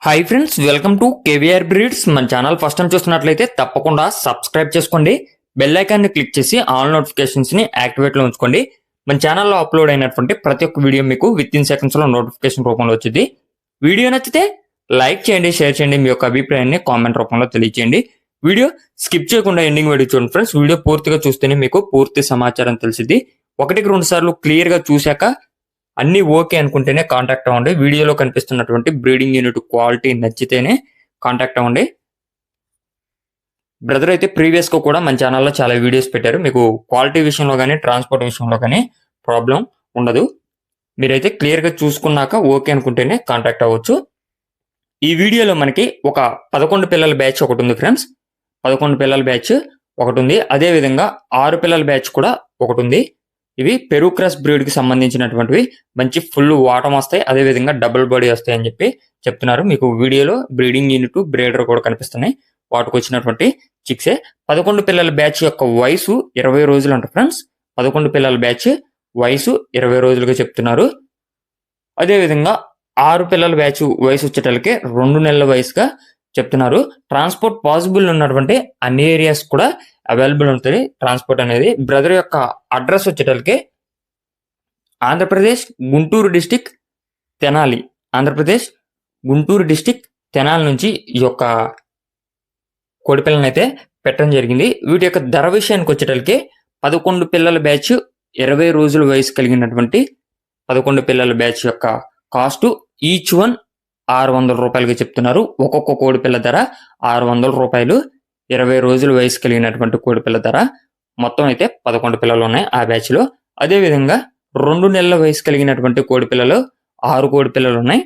Hi friends, welcome to KVR breeds. మన channel first time చూస్తున్నట్లయితే తప్పకుండా సబ్స్క్రైబ్ చేసుకోండి. బెల్ ఐకాన్ని క్లిక్ చేసి ఆల్ నోటిఫికేషన్స్ ని యాక్టివేట్ లో ఉంచుకోండి. మన ఛానల్లో అప్లోడ్ అయినటువంటి ప్రతి ఒక్క వీడియో మీకు విత్ ఇన్ సెకండ్స్ లో నోటిఫికేషన్ రూపంలో వచ్చింది. వీడియో నచ్చితే లైక్ చేయండి, షేర్ చేయండి, మీ యొక్క అభిప్రాయాన్ని కామెంట్ రూపంలో తెలియజేయండి. వీడియో స్కిప్ చేయకుండా ఎండింగ్ వీడియో చూడండి ఫ్రెండ్స్. వీడియో పూర్తిగా చూస్తేనే మీకు పూర్తి సమాచారం తెలిసింది. 1-2 సార్లు క్లియర్ గా చూశాక అన్ని ఓకే అనుకుంటేనే కాంటాక్ట్ అవ్వండి. వీడియోలో కనిపిస్తున్నటువంటి బ్రీడింగ్ యూనిట్ క్వాలిటీ నచ్చితేనే కాంటాక్ట్ అవ్వండి. బ్రదర్ అయితే ప్రీవియస్ గా కూడా మన ఛానల్లో చాలా వీడియోస్ పెట్టారు. మీకు క్వాలిటీ విషయంలో కానీ ట్రాన్స్పోర్ట్ విషయంలో కానీ ప్రాబ్లం ఉండదు. మీరైతే క్లియర్ గా చూసుకున్నాక ఓకే అనుకుంటేనే కాంటాక్ట్ అవ్వచ్చు. ఈ వీడియోలో మనకి ఒక 11 పిల్లల బ్యాచ్ ఒకటి ఉంది ఫ్రెండ్స్. 11 పిల్లల బ్యాచ్ ఒకటి ఉంది. అదే విధంగా 6 పిల్లల బ్యాచ్ కూడా ఒకటి ఉంది. ఇవి పెరూ క్రాస్ బ్రీడ్ కి సంబంధించినటువంటివి. మంచి ఫుల్ వాటం వస్తాయి, అదే విధంగా డబుల్ బాడీ వస్తాయి అని చెప్పి చెప్తున్నారు. మీకు వీడియోలో బ్రీడింగ్ యూనిట్ బ్రీడర్ కూడా కనిపిస్తున్నాయి. వాటికి వచ్చినటువంటి చిక్సే. 11 పిల్లల బ్యాచ్ యొక్క వయసు 20 రోజులు అంట ఫ్రెండ్స్. 11 పిల్లల బ్యాచ్ వయసు 20 రోజులుగా చెప్తున్నారు. అదే విధంగా 6 పిల్లల బ్యాచ్ వయసు వచ్చేటలకే 2 నెలల వయసుగా చెప్తున్నారు. ట్రాన్స్పోర్ట్ పాసిబుల్ ఉన్నటువంటి అన్ని ఏరియాస్ కూడా అవైలబుల్ ఉంటుంది ట్రాన్స్పోర్ట్ అనేది. బ్రదర్ యొక్క అడ్రస్ వచ్చేటలకే ఆంధ్రప్రదేశ్ గుంటూరు డిస్టిక్ తెనాలి. ఆంధ్రప్రదేశ్ గుంటూరు డిస్టిక్ తెనాలి నుంచి ఈ యొక్క కోడిపిల్లని అయితే పెట్టడం జరిగింది. వీటి యొక్క ధర విషయానికి వచ్చేటలకే 11 పిల్లల బ్యాచ్ 20 రోజుల వయసు కలిగినటువంటి 11 పిల్లల బ్యాచ్ యొక్క కాస్ట్ ఈచ్ వన్ 600 రూపాయలుగా చెప్తున్నారు. ఒక్కొక్క కోడిపిల్ల ధర 600 రూపాయలు. 20 రోజుల వయసు కలిగినటువంటి కోడిపిల్ల ధర. మొత్తం అయితే 11 పిల్లలు ఉన్నాయి ఆ బ్యాచ్ లో. అదే విధంగా 2 నెలల వయసు కలిగినటువంటి కోడిపిల్లలు 6 కోడిపిల్లలు ఉన్నాయి.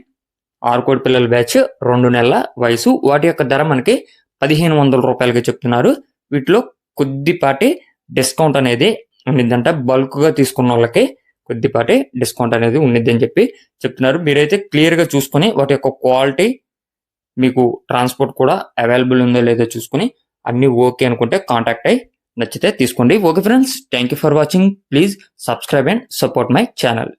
6 కోడిపిల్లల బ్యాచ్ 2 నెలల వయసు. వాటి యొక్క ధర మనకి 1500 రూపాయలుగా చెప్తున్నారు. వీటిలో కొద్దిపాటి డిస్కౌంట్ అనేది ఉండిద్దంట. బల్క్ గా తీసుకున్న వాళ్ళకి కొద్దిపాటి డిస్కౌంట్ అనేది ఉండిద్ది అని చెప్పి చెప్తున్నారు. మీరైతే క్లియర్ గా చూసుకొని వాటి యొక్క క్వాలిటీ, మీకు ట్రాన్స్పోర్ట్ కూడా అవైలబుల్ ఉందో లేదో చూసుకుని అన్ని ఓకే అనుకుంటే కాంటాక్ట్ అయ్యి నచ్చితే తీసుకోండి. Okay friends, thank you for watching. Please subscribe and support my channel.